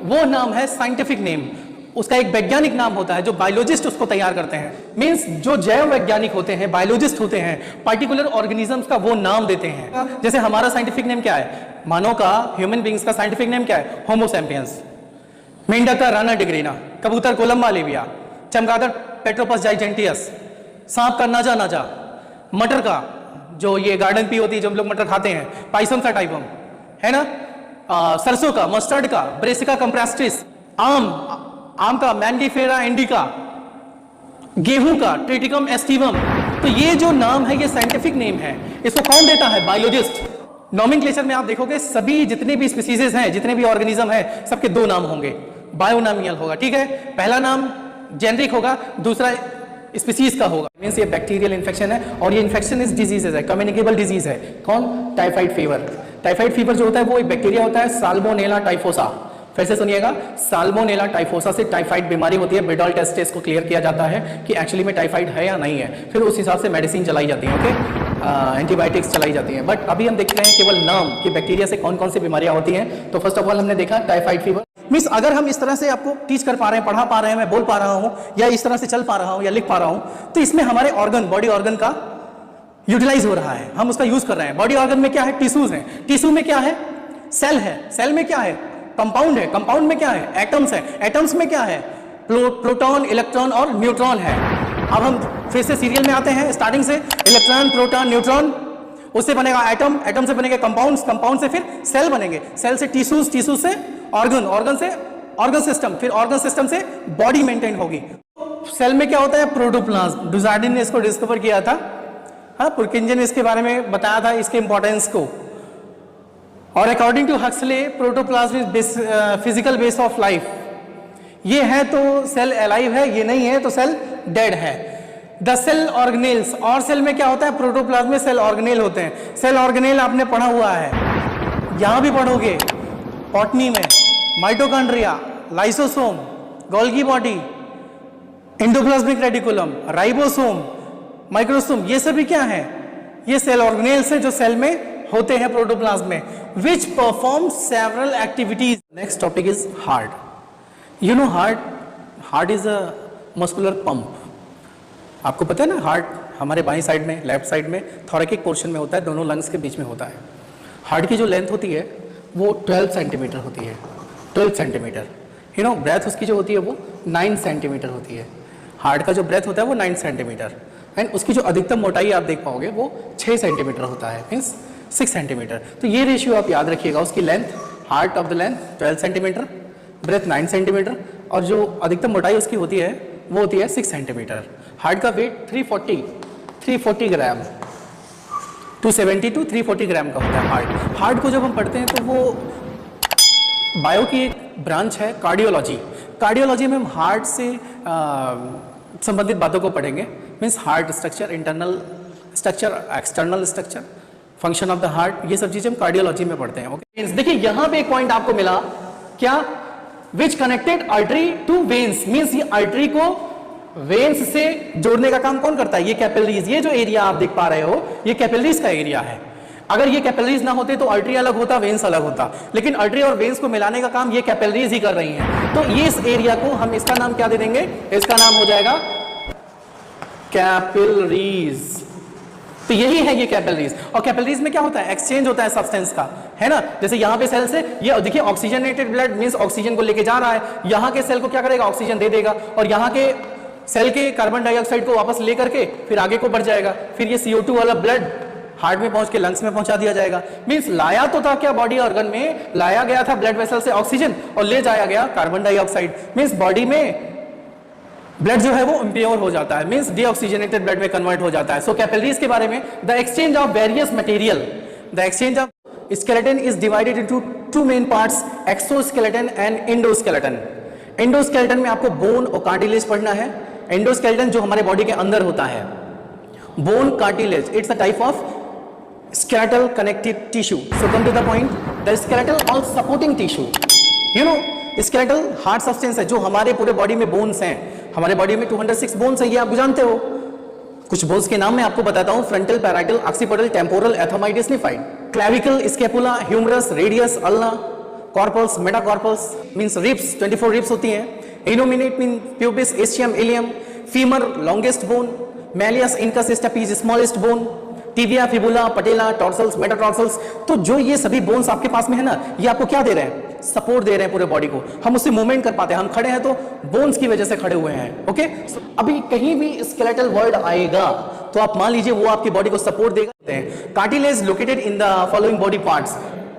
वो नाम है साइंटिफिक नेम, उसका एक वैज्ञानिक नाम होता है जो बायोलॉजिस्ट उसको तैयार करते हैं। मींस जो जैव वैज्ञानिक होते हैं, बायोलॉजिस्ट होते हैं, पार्टिकुलर ऑर्गेनिजम्स का वो नाम देते हैं। जैसे हमारा साइंटिफिक नेम क्या है, मानव का, ह्यूमन बींग्स का साइंटिफिक नेम क्या है, होमो सैपियंस। मेंढक का राना डिग्रीना, कबूतर कोलम्बा लिविया, चमगादड़ पेट्रोपस जाइजेंटियस, सांप का नाजा नाजा, मटर का जो ये गार्डन पी होती है जो हम लोग मटर खाते हैं, पाइसम सा टाइपम, है ना, सरसों का, मस्टर्ड का, ब्रेसिका कंप्रेस्टिस, आम का मैंडीफेरा इंडिका, गेहूं का ट्रिटिकम एस्टिवम। तो ये जो नाम है ये साइंटिफिक नेम है, इसको कौन देता है, बायोलॉजिस्ट। नॉमेनक्लेचर में आप देखोगे सभी जितने भी स्पीसीज हैं, जितने भी ऑर्गेनिज्म है, सबके दो नाम होंगे, बायोनामियल होगा, ठीक है। पहला नाम जेनरिक होगा, दूसरा स्पीसीज का होगा। मींस ये बैक्टीरियल इन्फेक्शन है और ये इन्फेक्शन इस डिजीजेज है, कम्युनिकेबल डिजीज है। कौन, टाइफाइड फीवर। टाइफाइड फीवर जो होता है वो एक बैक्टीरिया होता है, साल्मोनेला टाइफोसा। फिर से सुनिएगा, साल्मोनेला टाइफोसा से टाइफाइड बीमारी होती है। ब्रिडॉल टेस्ट को क्लियर किया जाता है कि एक्चुअली में टाइफाइड है या नहीं है, फिर उस हिसाब से मेडिसिन चलाई जाती है, ओके, एंटीबायोटिक्स चलाई जाती हैं। बट अभी हम देख रहे हैं केवल नाम कि बैक्टीरिया से कौन कौन सी बीमारियां होती हैं। तो फर्स्ट ऑफ ऑल हमने देखा टाइफाइड फीवर। मींस अगर हम इस तरह से आपको टीच कर पा रहे हैं, पढ़ा पा रहे हैं, मैं बोल पा रहा हूं, या इस तरह से चल पा रहा हूं या लिख पा रहा हूं, तो इसमें हमारे ऑर्गन, बॉडी ऑर्गन का यूटिलाइज हो रहा है, हम उसका यूज कर रहे हैं। बॉडी ऑर्गन में क्या है, टिश्यूज है, टिश्यू में क्या है, सेल है, सेल में क्या है, कंपाउंड है, कंपाउंड में क्या है, एटम्स है, एटम्स में क्या है, प्रोटॉन, इलेक्ट्रॉन और न्यूट्रॉन है। अब हम फिर से सीरियल में आते हैं, स्टार्टिंग से इलेक्ट्रॉन, प्रोटॉन, न्यूट्रॉन, उससे बनेगा एटम, एटम से बनेंगे कंपाउंड्स, कंपाउंड से फिर सेल बनेंगे, सेल से टिश्यूज, टिश्यूज से ऑर्गन, ऑर्गन से ऑर्गन सिस्टम, फिर ऑर्गन सिस्टम से बॉडी मेंटेन होगी। सेल में क्या होता है, प्रोटोप्लाज्म। डुजार्डिन ने इसको डिस्कवर किया था, हाँ, पुरकिंजन ने इसके बारे में बताया था, इसके इंपॉर्टेंस को। और according to Huxley, protoplasm is physical base of life. ये है तो सेल अलाइव है, ये नहीं है तो सेल डेड है। द सेल ऑर्गेनेल्स, और सेल में क्या होता है, प्रोटोप्लाज्म में सेल ऑर्गेनेल होते हैं। सेल ऑर्गेनेल आपने पढ़ा हुआ है, यहां भी पढ़ोगे, बॉटनी में, mitochondria, lysosome, Golgi body, endoplasmic reticulum, ribosome, microsome, ये सभी क्या है, ये सेल ऑर्गेनेल्स है जो सेल में होते हैं प्रोटोप्लाज्म में, which perform several activities. Next topic is heart. You know heart is a muscular pump. आपको पता है ना, हार्ट हमारे बाईं साइड में, लेफ्ट साइड में थोरैकिक पोर्शन में होता है, दोनों लंग्स के बीच में होता है। हार्ट की जो लेंथ होती है वो 12 सेंटीमीटर होती है, 12 सेंटीमीटर। यू नो, ब्रेथ उसकी जो होती है वो 9 सेंटीमीटर होती है। हार्ट का जो ब्रेथ होता है वो 9 सेंटीमीटर, एंड उसकी जो अधिकतम मोटाई आप देख पाओगे वो 6 सेंटीमीटर होता है, मीन्स 6 सेंटीमीटर। तो ये रेशियो आप याद रखिएगा, उसकी length, heart of the length 12 centimetre, breadth 9 centimetre, और जो अधिकतम मोटाई उसकी होती है वो होती है 6 सेंटीमीटर। हार्ट का वेट 340 ग्राम, 270 to 340 ग्राम का होता है हार्ट को जब हम पढ़ते हैं तो वो बायो की एक ब्रांच है, कार्डियोलॉजी। कार्डियोलॉजी में हम हार्ट से संबंधित बातों को पढ़ेंगे, means heart structure, internal structure, external structure, function of the heart, ये सब चीजें हम कार्डियोलॉजी में पढ़ते हैं। ओके, देखिए यहां पे एक पॉइंट आपको मिला, क्या, which connected artery to veins, means ये आर्टरी को वेन्स से जोड़ने का काम कौन करता है, ये कैपिलरीज। ये जो एरिया आप देख पा रहे हो ये कैपिलरीज का एरिया है। अगर ये कैपिलरीज ना होते तो आर्टरी अलग होता, वेन्स अलग होता, लेकिन आर्टरी और वेन्स को मिलाने का काम ये कैपिलरीज ही कर रही हैं। तो ये इस एरिया को हम इसका नाम क्या दे देंगे, इसका नाम हो जाएगा कैपिलरीज। तो यही है ये कैपिलरीज। और कैपिलरीज में क्या होता है, एक्सचेंज होता है सब्सटेंस का, है ना। जैसे यहाँ पे सेल से ये देखिए ऑक्सीजनेटेड ब्लड मींस ऑक्सीजन को लेके जा रहा है, यहाँ के सेल को क्या करेगा, ऑक्सीजन दे देगा, और यहाँ के सेल के कार्बन डाइऑक्साइड को वापस ले करके फिर आगे को बढ़ जाएगा, फिर ये CO2 वाला ब्लड हार्ट में पहुंच के लंग्स में पहुंचा दिया जाएगा। मींस लाया तो था क्या, बॉडी ऑर्गन में लाया गया था ब्लड वेसल से ऑक्सीजन और ले जाया गया कार्बन डाइऑक्साइड। मींस बॉडी में ब्लड जो है वो इम्प्योर हो जाता है, मींस डीऑक्सीजनेटेड ब्लड में कन्वर्ट हो जाता है। सो कैपिलरीज के बारे में, the exchange of various material, the exchange of skeleton is divided into 2 main parts, exoskeleton and endoskeleton. Endoskeleton में आपको बोन और कार्टिलेज पढ़ना है। एंडोस्केलेटन जो हमारे बॉडी के अंदर होता है, bone, cartilage, it's a type of skeletal connective tissue. So come to the point, the skeletal all supporting tissue. You know, skeletal hard substance है जो हमारे पूरे बॉडी में बोन्स हैं। हमारे बॉडी में 206 बोन्स हैं, ये आप जानते हो। कुछ बोन्स के नाम मैं आपको बताता हूँ, frontal, parietal, occipital, temporal, ethmoid, sphenoid, clavicle, scapula, humerus, radius, ulna, carpals, metacarpals means ribs, 24 ribs होती हैं। Innominate mean pubis, ischium, ilium, femur longest bone, malleus incus stapes smallest bone, tibia, fibula, patella, tarsals, metatarsals. तो जो ये सभी bones आपके पास में है ना, ये आपको क्या दे रहे हैं? सपोर्ट दे रहे हैं पूरे बॉडी को। हम उससे मूवमेंट कर पाते हैं, हम खड़े हैं तो बोन्स की वजह से खड़े हुए हैं। ओके, अभी कहीं भी स्केलेटल वर्ड आएगा तो आप मान लीजिए वो आपकी बॉडी को सपोर्ट देगा। Cartilage located in the following body parts,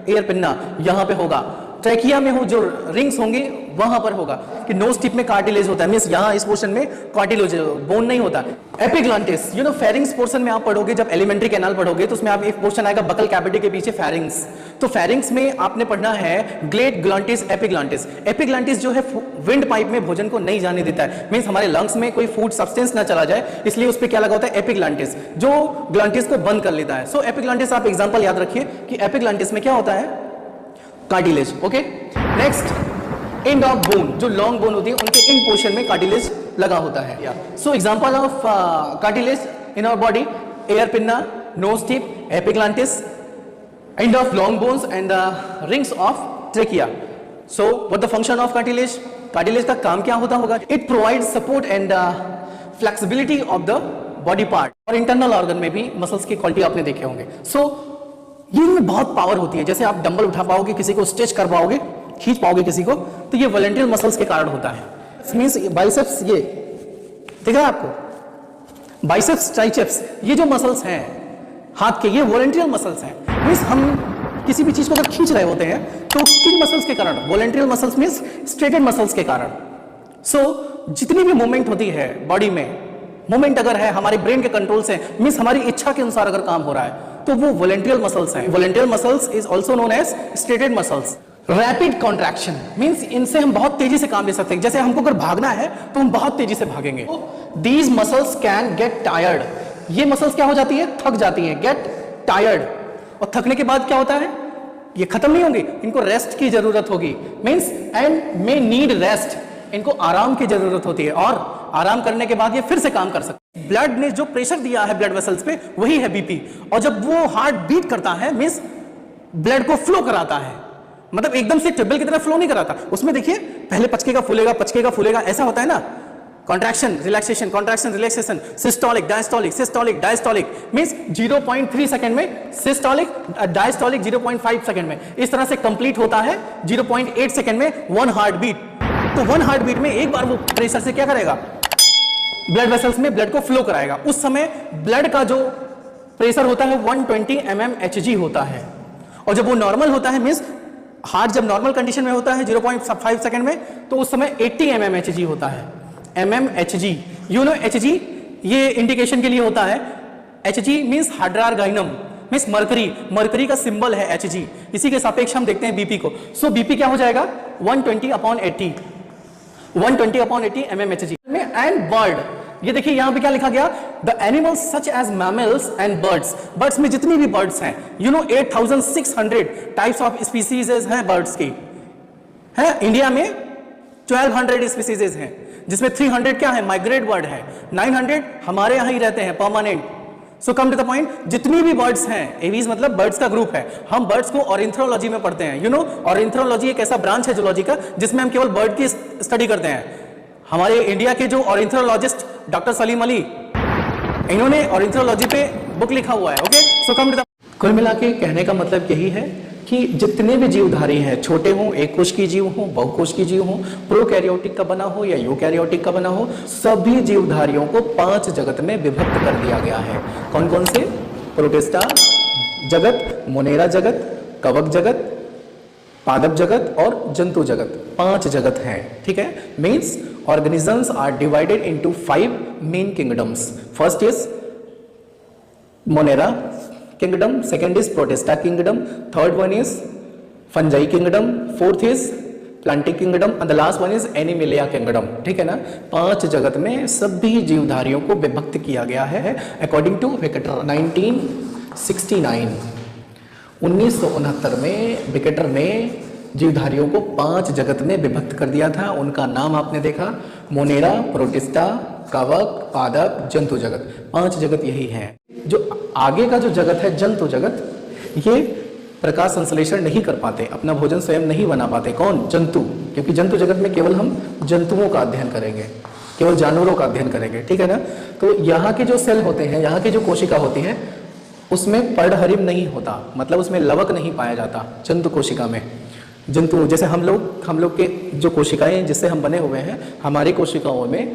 air pinna यहां पे होगा, ट्रैकिया में हो जो रिंग्स होंगे वहां पर होगा, कि नोज टिप में कार्टिलेज होता है, मींस यहां इस पोर्शन में कार्टिलेज बोन नहीं होता। एपिग्लांटिस, यू नो फेरिंग्स पोर्शन में आप पढ़ोगे, जब एलिमेंट्री कैनाल पढ़ोगे तो उसमें आप एक पोर्शन आएगा बकल कैविटी के पीछे फेरिंग्स। तो फेरिंग्स में आपने पढ़ना है ग्लेड ग्लांटिस, एपिग्लांटिस। एपिग्लांटिस जो है विंड पाइप में भोजन को नहीं जाने देता है, मींस हमारे लंग्स में कोई फूड सब्सटेंस ना चला जाए, इसलिए उस पर क्या लगा होता है? एपिग्लांटिस, जो ग्लांटिस को बंद कर लेता है। सो एपिग्लांटिस आप एग्जांपल याद रखिए कि एपिग्लांटिस में क्या होता है? Cartilage. Okay, next end of bone, जो लॉन्ग बोन होती है उनके इन पोर्शन में कार्टिलेज लगा होता है। So example of cartilage in our body, ear pinna, nose tip, epiglottis, end of long bones and the rings of trachea. So what the function of cartilage? Cartilage का काम क्या होता होगा? It provides support and flexibility of the body part. और internal organ में भी muscles की quality आपने देखे होंगे। सो ये में बहुत पावर होती है, जैसे आप डंबल उठा पाओगे, किसी को स्ट्रेच कर पाओगे, खींच पाओगे किसी को, तो ये वॉलंटियर मसल्स के कारण होता है। मींस बाइसेप्स, ये दिख रहा है आपको? बाइसेप्स, ट्राइसेप्स, ये जो मसल्स हैं हाथ के, ये वॉलंटियर मसल्स हैं। मींस हम किसी भी चीज को अगर खींच रहे होते हैं तो किन मसल्स के कारण? Volunteer muscles means striated muscles के कारण। सो जितनी भी मूवमेंट होती है बॉडी में, मूवमेंट अगर है हमारे ब्रेन के कंट्रोल से, मींस हमारी इच्छा के अनुसार अगर काम हो रहा है, तो वो वॉलंटियर मसल्स हैं। Voluntary muscles is also known as striated muscles. Rapid contraction means इनसे हम बहुत तेजी से काम ले सकते हैं। जैसे हमको अगर भागना है तो हम बहुत तेजी से भागेंगे। These muscles can get tired, ये मसल्स क्या हो जाती है? थक जाती है, गेट टायर्ड। और थकने के बाद क्या होता है? ये खत्म नहीं होंगी, इनको रेस्ट की जरूरत होगी, means and may need rest, इनको आराम की जरूरत होती है, और आराम करने के बाद ये फिर से काम कर सकते हैं। ब्लड ने जो प्रेशर दिया है ब्लड वेसल्स पे, वही है बीपी, और जब वो हार्ट बीट करता है मींस ब्लड को फ्लो कराता है, मतलब एकदम से ट्यूबवेल की तरह फ्लो नहीं कराता। उसमें देखिए पहले पचकेगा फूलेगा, पचकेगा फूलेगा, ऐसा होता है ना। Contraction relaxation, contraction relaxation, systolic diastolic, systolic diastolic, means 0.3 second में सिस्टोलिक, डायस्टोलिक 0.5 सेकंड में, इस तरह से कंप्लीट होता है 0.8 सेकंड में 1 हार्ट बीट। तो 1 हार्ट बीट में एक बार वो प्रेशर से क्या करेगा? ब्लड वेसल्स में ब्लड को फ्लो कराएगा। उस समय ब्लड का जो प्रेशर होता है 120 mmHg होता है, और जब वो नॉर्मल होता है मींस हार्ट जब नॉर्मल कंडीशन में होता है 0.5 सेकंड में, तो उस समय 80 mmHg होता है। mmHg, यू नो Hg, ये इंडिकेशन के लिए होता है। Hg means hydrargyrum, means mercury, mercury का सिंबल है Hg। इसी के सापेक्ष हम देखते हैं बीपी को। सो बीपी क्या हो जाएगा? 120/80, 120/80 mmHg में। एंड बर्ड, ये देखिए यहां पे क्या लिखा गया? The animals such as mammals and birds, birds में जितनी भी बर्ड्स हैं, you know 8600 types of species हैं बर्ड्स की, है इंडिया में 1200 स्पीसीज हैं, जिसमें 300 क्या है? माइग्रेट बर्ड है, 900 हमारे यहां ही रहते हैं permanent. So come to the point, जितनी भी बर्ड्स हैं, एवीज मतलब बर्ड्स का ग्रुप है, हम बर्ड्स को ऑर्निथोलॉजी में पढ़ते हैं। यू नो ऑर्निथोलॉजी एक ऐसा ब्रांच है जूलॉजी का जिसमें हम केवल बर्ड की स्टडी करते हैं। हमारे इंडिया के जो ऑर्निथोलॉजिस्ट डॉक्टर सलीम अली, इन्होंने ऑर्निथोलॉजी पे बुक लिखा हुआ है। Okay, so come to the, कुल मिला के कहने का मतलब यही है कि जितने भी जीवधारी हैं, छोटे हों, एक कोश की जीव हो, बहुकोश की जीव हो, प्रोकैरियोटिक का बना हो या यूकैरियोटिक का बना हो, सभी जीवधारियों को 5 जगत में विभक्त कर दिया गया है। कौन कौन से? प्रोटिस्टा जगत, मोनेरा जगत, कवक जगत, पादप जगत और जंतु जगत, 5 जगत हैं। ठीक है, means organisms are divided into 5 main kingdoms. First is monera kingdom, second is protista kingdom, third one is fungi kingdom, fourth is plantic kingdom and the last one is animalia kingdom। ठीक है ना? 5 जगत में सभी जीवधारियों को विभक्त किया गया है अकॉर्डिंग टू विकेटर 1969। 1969 में विकेटर ने जीवधारियों को 5 जगत में विभक्त कर दिया था। उनका नाम आपने देखा, मोनेरा, प्रोटिस्टा, कवक, पादप, जंतु जगत। 5 जगत यही हैं। जो आगे का जो जगत है जंतु जगत, ये प्रकाश संश्लेषण नहीं कर पाते, अपना भोजन स्वयं नहीं बना पाते। कौन? जंतु, क्योंकि जंतु जगत में केवल हम जंतुओं का अध्ययन करेंगे, केवल जानवरों का अध्ययन करेंगे, ठीक है ना। तो यहाँ के जो सेल होते हैं, यहाँ की जो कोशिका होती है, उसमें पर्णहरिम नहीं होता, मतलब उसमें लवक नहीं पाया जाता जंतु कोशिका में। जंतु जैसे हम लोग के जो कोशिकाएं जिससे हम बने हुए हैं, हमारी कोशिकाओं में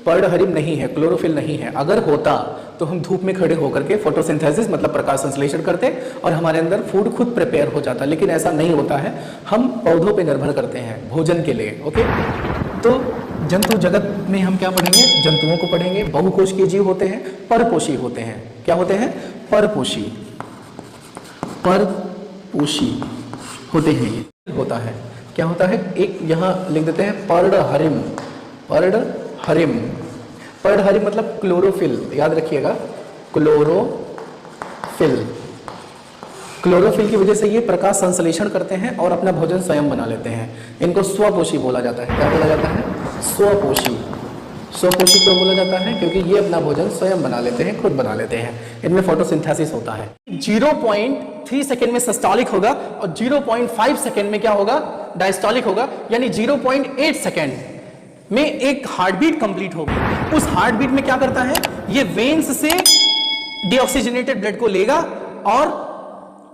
पर्णहरिम नहीं है, क्लोरोफिल नहीं है। अगर होता तो हम धूप में खड़े होकर के फोटोसिंथेसिस मतलब प्रकाश संश्लेषण करते और हमारे अंदर फूड खुद प्रिपेयर हो जाता, लेकिन ऐसा नहीं होता है। हम पौधों पे निर्भर करते हैं भोजन के लिए। ओके, तो जंतु जगत में हम क्या पढ़ेंगे? जंतुओं को पढ़ेंगे। बहुकोशिकीय जीव होते हैं, परपोषी होते हैं। क्या होते हैं? परपोषी, परपोषी होते हैं। ये होता है, क्या होता है? एक यहाँ लिख देते हैं पर्णहरिम, पर्णहरिम। पर्णहरिम मतलब क्लोरोफिल, याद रखिएगा, क्लोरोफिल। क्लोरोफिल की वजह से ये प्रकाश संश्लेषण करते हैं और अपना भोजन स्वयं बना लेते हैं। इनको स्वपोषी बोला जाता है। क्या बोला जाता है? स्वपोषी। स्वपोषी क्यों बोला जाता है? क्योंकि ये अपना भोजन स्वयं बना लेते हैं, खुद बना लेते हैं। इनमें फोटोसिंथेसिस होता है। 0.3 सेकेंड में सिस्टोलिक होगा और 0.5 सेकेंड में क्या होगा? डायस्टोलिक होगा, यानी 0.8 सेकेंड में एक हार्टबीट कंप्लीट होगी। उस हार्टबीट में क्या करता है? ये वेन्स से डीऑक्सीजनेटेड ब्लड को लेगा और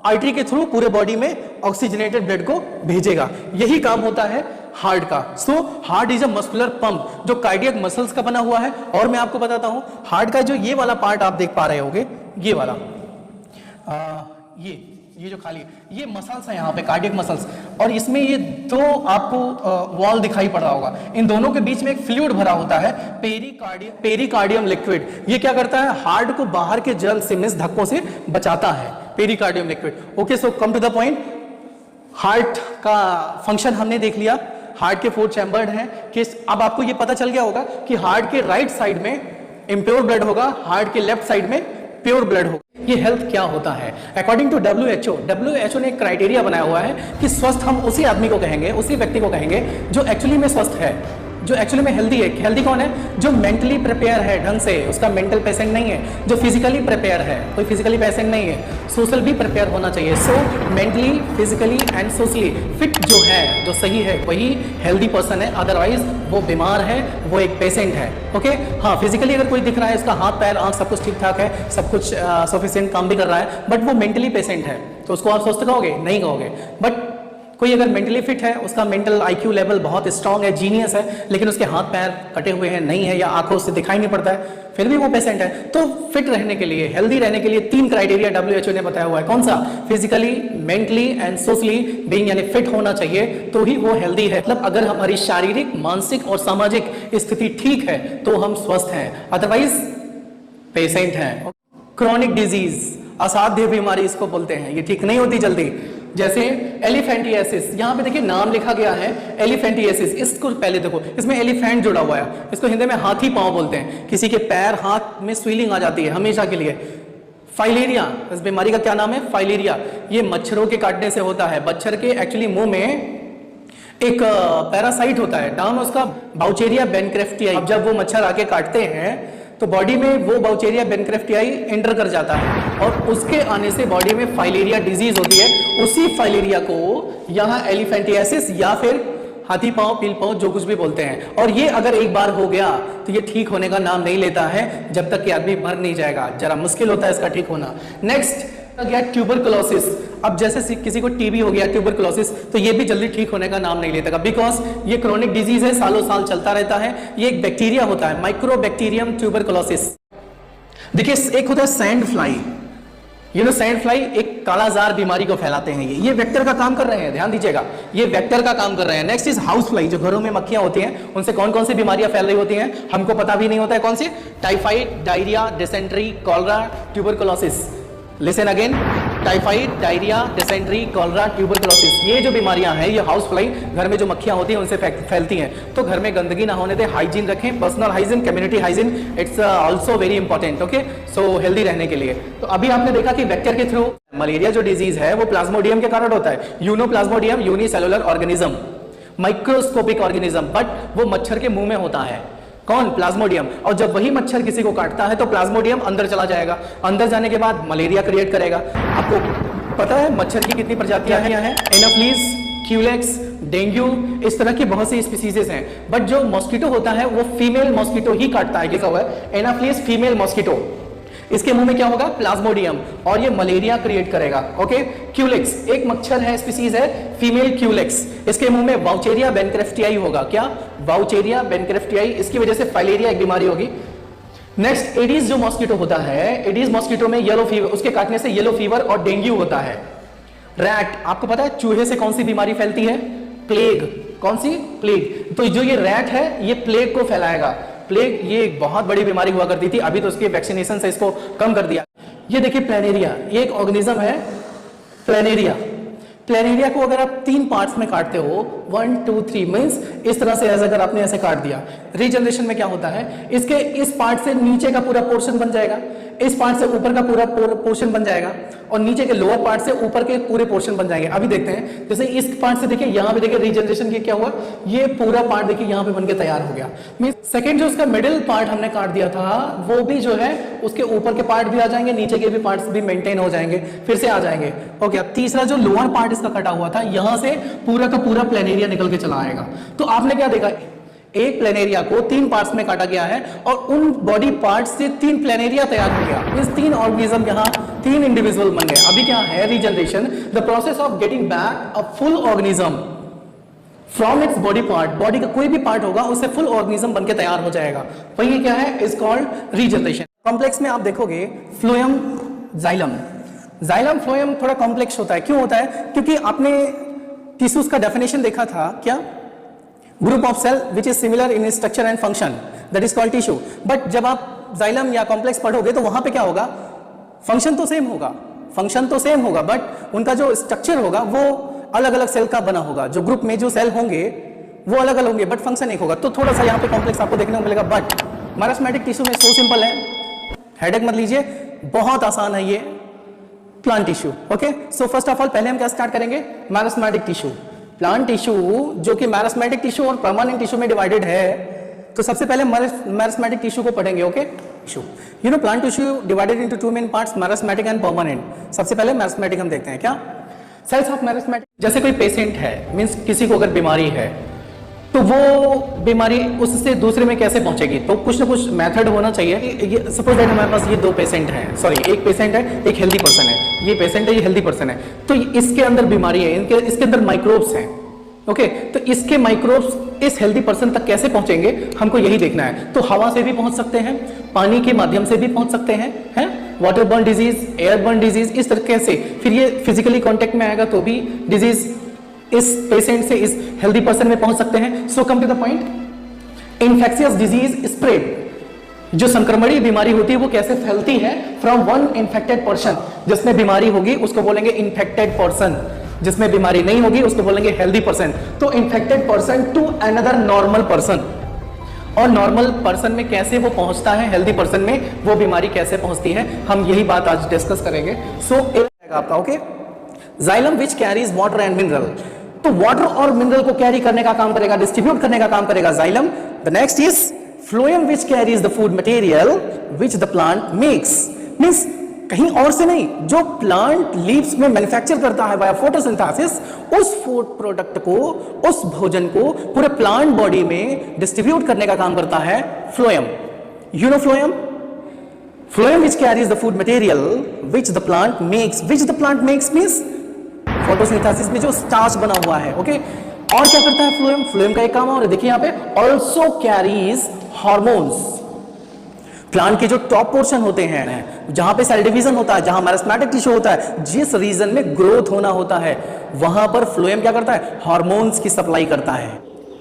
आर्टरी के थ्रू पूरे बॉडी में ऑक्सीजनेटेड ब्लड को भेजेगा। यही काम होता है हार्ट का। So heart is a muscular pump जो कार्डियक मसल्स का बना हुआ है। और मैं आपको बताता हूं, हार्ट का जो ये वाला पार्ट आप देख पा रहे होंगे, ये वाला ये जो खाली ये मसल्स है यहाँ पे, कार्डियक मसल्स, और इसमें ये दो आपको वॉल दिखाई पड़ रहा होगा। इन दोनों के बीच में एक फ्लूइड भरा होता है, पेरिकार्डियम लिक्विड। ये क्या करता है? हार्ट को बाहर के जल से, मिस धक्कों से बचाता है, pericardium liquid. Okay, so come to the point. Heart का फंक्शन हमने देख लिया, हार्ट के 4 चैम्बर्ड हैं। कि अब आपको ये पता चल गया होगा कि हार्ट के राइट साइड में इम्प्योर ब्लड होगा, हार्ट के लेफ्ट साइड में प्योर ब्लड होगा। ये हेल्थ क्या होता है? अकॉर्डिंग टू WHO ने एक क्राइटेरिया बनाया हुआ है कि स्वस्थ हम उसी आदमी को कहेंगे, उसी व्यक्ति को कहेंगे जो एक्चुअली में स्वस्थ है, जो एक्चुअली में हेल्दी है। हेल्दी कौन है? जो मेंटली प्रिपेयर है ढंग से, उसका मेंटल पेशेंट नहीं है। जो फिजिकली प्रिपेयर है, कोई फिजिकली पेशेंट नहीं है। सोशल भी प्रिपेयर होना चाहिए। सो mentally, physically and socially fit जो है, जो सही है, वही हेल्दी पर्सन है। अदरवाइज वो बीमार है, वो एक पेशेंट है। ओके, हाँ, फिजिकली अगर कोई दिख रहा है, उसका हाथ पैर आंख सब कुछ ठीक ठाक है, सब कुछ सफिशिएंट काम भी कर रहा है, बट वो मेंटली पेशेंट है, तो उसको आप स्वस्थ कहोगे? नहीं कहोगे। बट कोई अगर मेंटली फिट है, उसका मेंटल IQ लेवल बहुत स्ट्रांग है, जीनियस है, लेकिन उसके हाथ पैर कटे हुए हैं, नहीं है, या आंखों से दिखाई नहीं पड़ता है, फिर भी वो पेशेंट है। तो फिट रहने के लिए, हेल्दी रहने के लिए 3 क्राइटेरिया WHO ने बताया हुआ है। कौन सा? Physically, mentally and socially being, यानी फिट होना चाहिए, तो ही वो हेल्दी है। मतलब अगर हमारी शारीरिक, मानसिक और सामाजिक स्थिति ठीक है तो हम स्वस्थ हैं, अदरवाइज पेशेंट हैं। क्रॉनिक डिजीज, असाध्य बीमारी इसको बोलते हैं, ये ठीक नहीं होती जल्दी। जैसे एलिफेंटियासिस, यहाँ पे देखिए नाम लिखा गया है एलिफेंटियासिस। इसको पहले देखो, इसमें एलिफेंट जुड़ा हुआ है, इसको हिंदी में हाथी पांव बोलते हैं। किसी के पैर हाथ में स्वेलिंग आ जाती है हमेशा के लिए। फाइलेरिया, इस बीमारी का क्या नाम है? फाइलेरिया। ये मच्छरों के काटने से होता है। मच्छर के एक्चुअली मुंह में एक पैरासाइट होता है, नाम उसका बाउचेरिया बेनक्रेफ्टियाई। अब जब वो मच्छर आके काटते हैं तो बॉडी में वो बाउचेरिया बेनक्रेफ्टियाई एंटर कर जाता है और उसके आने से बॉडी में फाइलेरिया डिजीज होती है। उसी फाइलेरिया को यहाँ एलिफेंटियासिस या फिर हाथी पांव, पील पांव, जो कुछ भी बोलते हैं। और ये अगर एक बार हो गया तो ये ठीक होने का नाम नहीं लेता है जब तक कि आदमी मर नहीं जाएगा। जरा मुश्किल होता है इसका ठीक होना। नेक्स्ट गया ट्यूबरकुलोसिस। अब जैसे किसी को टीबी हो गया, ट्यूबरकुलोसिस, तो ये भी जल्दी ठीक होने का नाम नहीं लेता, बिकॉज ये क्रोनिक डिजीज है, सालों साल चलता रहता है। ये एक बैक्टीरिया होता है, माइक्रोबैक्टीरियम ट्यूबरकुलोसिस। देखिए, एक होता है सैंड फ्लाई। सैंड फ्लाई एक कालाजार बीमारी को फैलाते हैं। ये वेक्टर का काम कर रहे हैं, ध्यान दीजिएगा, ये वेक्टर का काम कर रहे हैं। नेक्स्ट इज हाउस फ्लाई, जो घरों में मक्खियां होती हैं, उनसे कौन कौन सी बीमारियां फैल रही होती हैं हमको पता भी नहीं होता है। कौन सी? Typhoid, diarrhoea, dysentery, cholera, tuberculosis. Listen again, typhoid, diarrhoea, dysentery, cholera, tuberculosis. ये जो बीमारियां हैं, ये हाउस फ्लाई, घर में जो मक्खियां होती हैं उनसे फैलती हैं। तो घर में गंदगी ना होने दें, हाइजीन रखें, personal hygiene, community hygiene, it's also very important. Okay, so healthy रहने के लिए। तो अभी आपने देखा कि वेक्टर के थ्रू मलेरिया जो डिजीज है वो प्लाज्मोडियम के कारण होता है। You know plasmodium, unicellular organism, microscopic organism, but वो मच्छर के मुंह में होता है। कौन? प्लाज्मोडियम। और जब वही मच्छर किसी को काटता है तो प्लाज्मोडियम अंदर चला जाएगा, अंदर जाने के बाद मलेरिया क्रिएट करेगा। आपको पता है मच्छर की कितनी प्रजातियां हैं? एनोफ्लिस, क्यूलेक्स, डेंगू, इस तरह की बहुत सी स्पीसीज हैं। बट जो मॉस्किटो होता है वो फीमेल मॉस्किटो ही काटता है। लिखा हुआ है एनाफ्लिस फीमेल मॉस्किटो। इसके मुंह में क्या होगा? प्लाज्मोडियम, और ये मलेरिया क्रिएट करेगा। ओके। क्यूलेक्स एक मच्छर है, स्पीसीज है फीमेल क्यूलेक्स। इसके मुंह में वाउचेरिया बेनक्रेफ्टियाई होगा। क्या? वाउचेरिया बेनक्रेफ्टियाई। इसकी वजह से फाइलेरिया एक बीमारी होगी। नेक्स्ट एडीज जो मॉस्किटो होता है, एडीज मॉस्किटो में येलो फीवर, उसके काटने से येलो फीवर और डेंगू होता है। रैट, आपको पता है चूहे से कौन सी बीमारी फैलती है? प्लेग। कौन सी? प्लेग। तो जो ये रैट है ये प्लेग को फैलाएगा। प्लेग ये एक बहुत बड़ी बीमारी हुआ करती थी, अभी तो उसके वैक्सीनेशन से इसको कम कर दिया। ये देखिए प्लेनेरिया, ये एक ऑर्गेनिज्म है प्लेनेरिया। प्लेनेरिया को अगर आप 3 पार्ट्स में काटते हो, 1 2 3 मीन्स इस तरह से, अगर आपने ऐसे काट दिया, रीजनरेशन में क्या होता है? इसके इस पार्ट से नीचे का पूरा पोर्शन बन जाएगा, इस पार्ट से ऊपर का पूरा पोर्शन बन जाएगा, और नीचे के लोअर पार्ट से ऊपर के पूरे पोर्शन बन जाएंगे। अभी देखते हैं, जैसे इस पार्ट से देखिए, यहाँ पे देखिए रीजनरेशन की क्या हुआ, ये पूरा पार्ट देखिए यहाँ पे बन के तैयार हो गया। मींस सेकंड जो उसका मिडिल पार्ट हमने काट दिया था, वो भी जो है उसके ऊपर के पार्ट भी आ जाएंगे, नीचे के भी पार्ट्स भी मेंटेन हो जाएंगे, फिर से आ जाएंगे। ओके। अब तीसरा जो लोअर पार्ट इसका कटा हुआ था, यहाँ से पूरा का पूरा प्लेनेरिया निकल के चला आएगा। तो आपने क्या देखा? एक प्लेनेरिया को 3 पार्ट्स में काटा गया है, और उन बॉडी पार्ट्स से 3 प्लेनेरिया तैयार हो गया। इस 3 ऑर्गेनिज्म यहाँ 3 इंडिविजुअल बन गए। अभी क्या है? Regeneration, the process of getting back a full organism from its body part. Body का कोई भी पार्ट होगा उससे फुल ऑर्गेनिज्म बन के तैयार हो जाएगा। वही क्या है? Is called regeneration. कॉम्प्लेक्स में आप देखोगे फ्लोएम, जाइलम। जाइलम फ्लोएम थोड़ा कॉम्प्लेक्स होता है। क्यों होता है? क्योंकि आपने टिश्यूज का डेफिनेशन देखा था क्या? Group of cell which is similar in structure and function, that is called tissue. But जब आप जाइलम या कॉम्प्लेक्स पढ़ोगे तो वहां पे क्या होगा? फंक्शन तो सेम होगा, फंक्शन तो सेम होगा, बट उनका जो स्ट्रक्चर होगा वो अलग अलग सेल का बना होगा। जो ग्रुप में जो सेल होंगे वो अलग अलग होंगे, बट फंक्शन एक होगा। तो थोड़ा सा यहाँ पे कॉम्प्लेक्स आपको देखने को मिलेगा। बट मैरास्मेटिक टिश्यू में सो सिंपल है, हेडेक मत लीजिए, बहुत आसान है ये plant tissue. Okay. So first of all पहले हम क्या स्टार्ट करेंगे? मैरास्मेटिक टिश्यू। प्लांट टिश्यू जो कि मैरास्मेटिक टिश्यू और परमानेंट टिश्यू में डिवाइडेड है, तो सबसे पहले मैरास्मेटिक टिश्यू को पढ़ेंगे। Okay. Tissue, you know plant tissue divided into 2 main parts, meristematic and permanent. सबसे पहले मैरास्मेटिक हम देखते हैं। क्या? Cells of meristematic. जैसे कोई पेशेंट है, मींस किसी को अगर बीमारी है, तो वो बीमारी उससे दूसरे में कैसे पहुंचेगी? तो कुछ ना कुछ मेथड होना चाहिए। सपोज दैट हमारे पास ये 2 पेशेंट हैं, सॉरी एक पेशेंट है, एक हेल्दी पर्सन है। ये पेशेंट है, ये हेल्दी पर्सन है, तो इसके अंदर बीमारी है, इसके अंदर माइक्रोब्स हैं। ओके। तो इसके माइक्रोब्स इस हेल्दी पर्सन तक कैसे पहुंचेंगे, हमको यही देखना है। तो हवा से भी पहुंच सकते हैं, पानी के माध्यम से भी पहुंच सकते हैं, water burn disease, air burn disease, इस तरीके से। फिर ये फिजिकली कांटेक्ट में आएगा तो भी डिजीज इस पेशेंट से इस हेल्दी पर्सन में पहुंच सकते हैं। So come to the point, infectious disease spread. जो संक्रमणीय बीमारी होती है वो कैसे फैलती है? फ्रॉम वन इन्फेक्टेड पर्सन, जिसमें बीमारी होगी उसको बोलेंगे इन्फेक्टेड पर्सन, जिसमें बीमारी नहीं होगी उसको बोलेंगे हेल्दी पर्सन। तो infected person to another normal person, और नॉर्मल पर्सन में कैसे वो पहुंचता है, हेल्दी पर्सन में वो बीमारी कैसे पहुंचती है, हम यही बात आज डिस्कस करेंगे। सो आपका okay, xylem which carries water and mineral. तो वाटर और मिनरल को कैरी करने का काम करेगा, डिस्ट्रीब्यूट करने का काम करेगा xylem. The next is phloem which carries the food material which the plant makes. Means कहीं और से नहीं, जो प्लांट लीव्स में मैन्युफैक्चर करता है वाया फोटोसिंथेसिस, उस फूड प्रोडक्ट को, उस भोजन को पूरे प्लांट बॉडी में डिस्ट्रीब्यूट करने का काम करता है phloem. You know phloem? Phloem which carries the food material which the plant makes. Which the plant makes means photosynthesis में जो स्टार्च बना हुआ है। ओके। और क्या करता है फ्लोएम? फ्लोएम का एक काम और देखिए यहाँ पे, ऑल्सो कैरीज हार्मोन्स। प्लांट के जो टॉप पोर्शन होते हैं, जहां पे सेल डिवीजन होता है, जहां मैरास्मेटिक टिश्यू होता है, जिस रीजन में ग्रोथ होना होता है, वहां पर फ्लोएम क्या करता है? हार्मोन्स की सप्लाई करता है।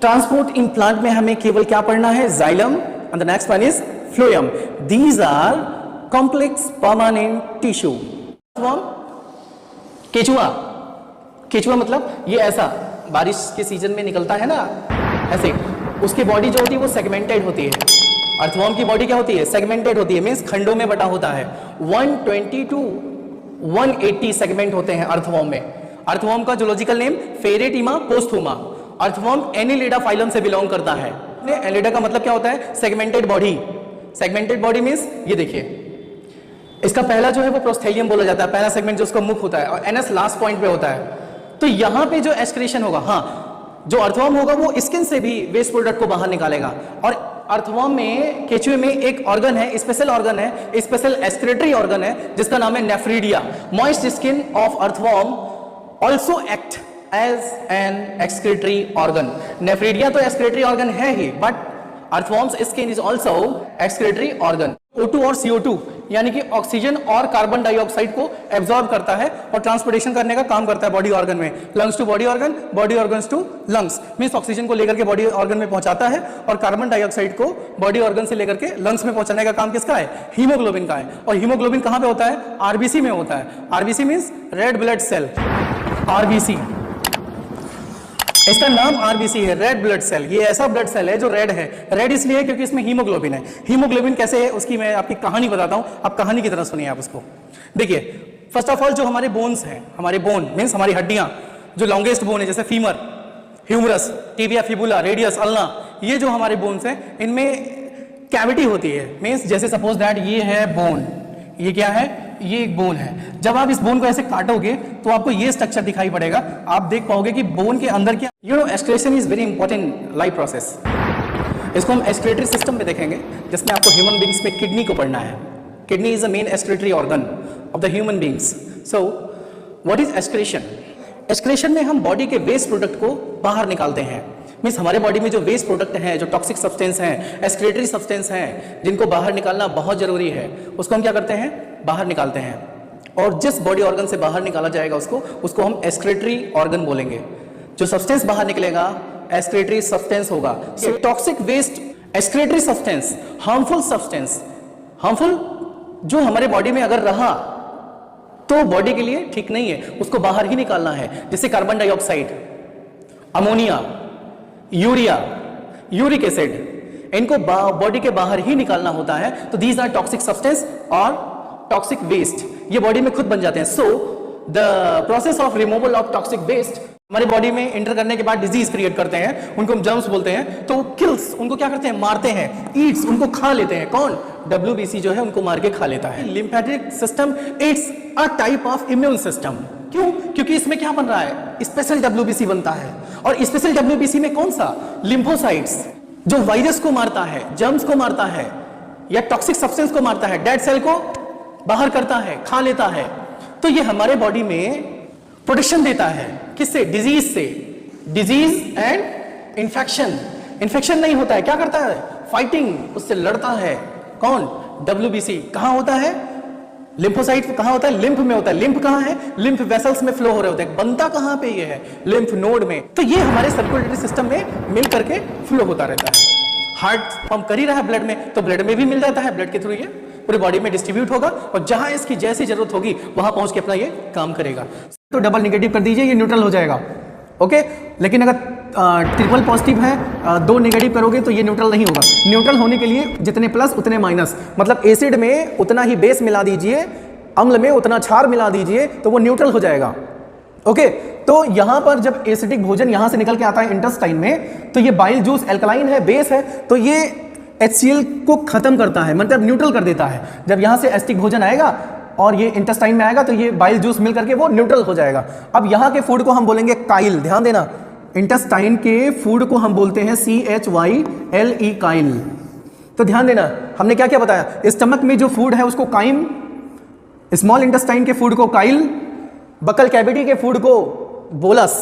ट्रांसपोर्ट इन प्लांट में हमें केवल क्या पढ़ना है? Xylem, and the next one is phloem. These are complex permanent tissue. केचुआ, केचुआ मतलब ये ऐसा बारिश के सीजन में निकलता है ना, ऐसे उसकी बॉडी जो होती है वो सेगमेंटेड होती है। अर्थवॉर्म की बॉडी क्या होती है? सेगमेंटेड होती है, मींस खंडों में बटा होता है। 120 टू 180 सेगमेंट होते हैं अर्थवॉर्म में। अर्थवॉर्म का zoological name Pheretima पोस्थुमा। Earthworm Annelida phylum से बिलोंग करता है। एनिलिडा का मतलब क्या होता है? Segmented body. Segmented body means ये देखिए, इसका पहला जो है वो प्रोस्थेलियम बोला जाता है, पहला सेगमेंट जो उसका मुख होता है, और एनस लास्ट पॉइंट पे होता है। तो यहाँ पे जो एक्सक्रीशन होगा, हाँ, जो अर्थवर्म होगा वो स्किन से भी वेस्ट प्रोडक्ट को बाहर निकालेगा। और अर्थवर्म में, केचुए में एक ऑर्गन है, स्पेशल ऑर्गन है, स्पेशल एक्सक्रीटरी ऑर्गन है, जिसका नाम है nephridia. Moist skin of earthworm also act as an excretory organ. Nephridia तो एक्सक्रीटरी ऑर्गन है ही, but earthworm's skin is also excretory organ. O2 और CO2 यानी कि ऑक्सीजन और कार्बन डाइऑक्साइड को एब्जॉर्ब करता है और ट्रांसपोर्टेशन करने का काम करता है बॉडी ऑर्गन में। Lungs to body organ, body organs to lungs, means oxygen को लेकर के बॉडी ऑर्गन में पहुंचाता है और कार्बन डाइऑक्साइड को बॉडी ऑर्गन से लेकर के लंग्स में पहुंचाने का काम किसका है? हीमोग्लोबिन का है। और हीमोग्लोबिन कहां पे होता है? आरबीसी में होता है। RBC means red blood cell, RBC, इसका नाम आरबीसी है, रेड ब्लड सेल। ये ऐसा ब्लड सेल है जो रेड है। रेड इसलिए है क्योंकि इसमें हीमोग्लोबिन है। हीमोग्लोबिन कैसे है उसकी मैं आपकी कहानी बताता हूं, आप कहानी की तरह सुनिए आप उसको। देखिए, फर्स्ट ऑफ ऑल जो हमारे बोन्स हैं, हमारे बोन मीन्स हमारी हड्डियां, जो लॉन्गेस्ट बोन है जैसे femur, humerus, tibia, fibula, radius, ulna, ये जो हमारे बोन्स हैं इनमें कैविटी होती है। मीन्स जैसे सपोज दैट ये है बोन, ये क्या है? ये एक बोन है। जब आप इस बोन को ऐसे काटोगे तो आपको ये स्ट्रक्चर दिखाई पड़ेगा। आप देख पाओगे कि बोन के अंदर क्या, you know, excretion is very important life process. इसको हम एक्सक्रीटरी सिस्टम में देखेंगे, जिसमें आपको ह्यूमन बींग्स में किडनी को पढ़ना है। Kidney is the main excretory organ of the human beings. So what is excretion? Excretion में हम बॉडी के वेस्ट प्रोडक्ट को बाहर निकालते हैं। मीन्स हमारे बॉडी में जो वेस्ट प्रोडक्ट हैं, जो टॉक्सिक सब्सटेंस हैं, एक्सक्रीटरी सब्सटेंस हैं, जिनको बाहर निकालना बहुत जरूरी है, उसको हम क्या करते हैं? बाहर निकालते हैं। और जिस बॉडी ऑर्गन से बाहर निकाला जाएगा उसको हम एक्सक्रीटरी ऑर्गन बोलेंगे। जो सब्सटेंस बाहर निकलेगा एक्सक्रीटरी सब्सटेंस होगा। So toxic waste, excretory substance, harmful substance, harmful जो हमारे बॉडी में अगर रहा तो बॉडी के लिए ठीक नहीं है, उसको बाहर ही निकालना है। जैसे carbon dioxide, ammonia, urea, uric acid, इनको बॉडी के बाहर ही निकालना होता है। तो दीज आर टॉक्सिक सब्सटेंस और टॉक्सिक वेस्ट, ये बॉडी में खुद बन जाते हैं। So the process of removal of toxic waste हमारी बॉडी में एंटर करने के बाद डिजीज क्रिएट करते हैं, उनको हम जर्म्स बोलते हैं। तो किल्स, उनको क्या करते हैं? मारते हैं। ईट्स, उनको खा लेते हैं। कौन? WBC जो है उनको मार के खा लेता है। Lymphatic system it's a type of immune system. क्यों? क्योंकि इसमें क्या बन रहा है? स्पेशल WBC बनता है। और स्पेशल WBC में कौन सा? लिम्फोसाइट्स, जो वायरस को मारता है, जर्म्स को मारता है, या टॉक्सिक सब्सटेंस को मारता है, डेड सेल को बाहर करता है, खा लेता है। तो ये हमारे बॉडी में प्रोटेक्शन देता है। किससे? डिजीज से। Disease and infection. इन्फेक्शन नहीं होता है, क्या करता है? फाइटिंग, उससे लड़ता है। कौन? WBC। कहां होता है? लिम्फोसाइट कहां होता है? लिम्फ में होता है। लिम्फ कहां है? लिम्फ वेसल्स में फ्लो हो रहे होते हैं। बनता कहां पे ये है? लिम्फ नोड में। तो ये हमारे सर्कुलेटरी सिस्टम में मिल करके फ्लो होता रहता है। हार्ट पंप कर ही रहा है ब्लड में, तो ब्लड में भी मिल जाता है। ब्लड के थ्रू ये पूरी बॉडी में डिस्ट्रीब्यूट होगा और जहां इसकी जैसी जरूरत होगी वहां पहुंच के अपना ये काम करेगा। तो डबल नेगेटिव कर दीजिए, ये न्यूट्रल हो जाएगा। ओके, लेकिन अगर ट्रिपल पॉजिटिव है, 2 नेगेटिव करोगे तो ये न्यूट्रल नहीं होगा। न्यूट्रल होने के लिए जितने प्लस उतने माइनस, मतलब एसिड में उतना ही बेस मिला दीजिए, अम्ल में उतना क्षार मिला दीजिए, तो वो न्यूट्रल हो जाएगा। ओके, तो यहां पर जब एसिडिक भोजन यहां से निकल के आता है इंटेस्टाइन में, तो ये बाइल जूस एल्कलाइन है, बेस है, तो ये HCl को खत्म करता है, मतलब न्यूट्रल कर देता है। जब यहां से एसिडिक भोजन आएगा और ये इंटेस्टाइन में आएगा तो ये बाइल जूस मिल करके वो न्यूट्रल हो जाएगा। अब यहां के फूड को हम बोलेंगे काइल। ध्यान देना, इंटेस्टाइन के फूड को हम बोलते हैं CHYLE, काइल। तो ध्यान देना, हमने क्या क्या बताया? स्टमक में जो फूड है उसको काइम, स्मॉल इंटेस्टाइन के फूड को काइल, बकल कैविटी के फूड को बोलस।